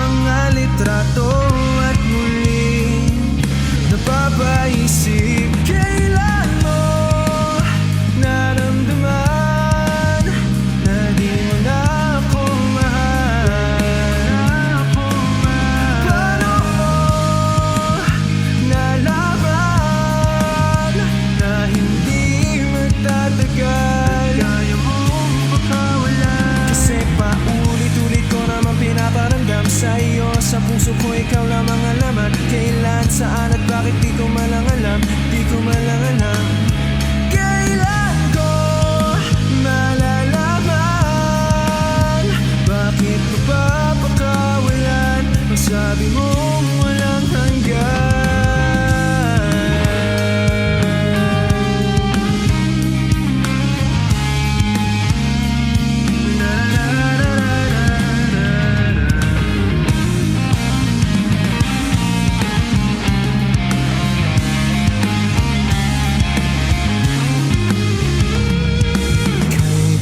mga litrato at muling napapaisip, kailan mo naramdaman na di mo na ako mahal? Paano mo nalaman na hindi magtatagal? Kaya mong pakawalan, kasi paulit-ulit ko naman pinaparamdam sa iyo. Sa puso ko ikaw lamang alam, at kailan, saan at bakit di ko malang alam. Di ko malang alam. Kailan ko malalaman? Bakit mo pa pakawalan? Masabi mong walang hanggan.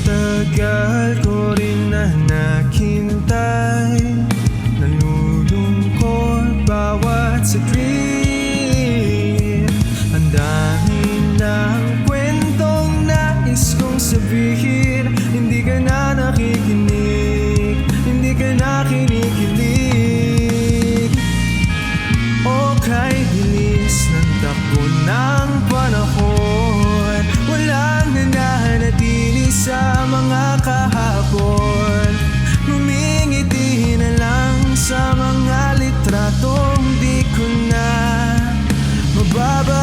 Tagal ko rin na naghintay, nalulungkot bawat saglit. Ang dami ng kwentong nais kong sabihin, hindi ka na nakikinig, hindi ka na kinikilig. O kay bilis ng takbo ng panahon, walang nananatili sa mga kahapon. Humingiti na lang sa mga litratong di ko na mababa.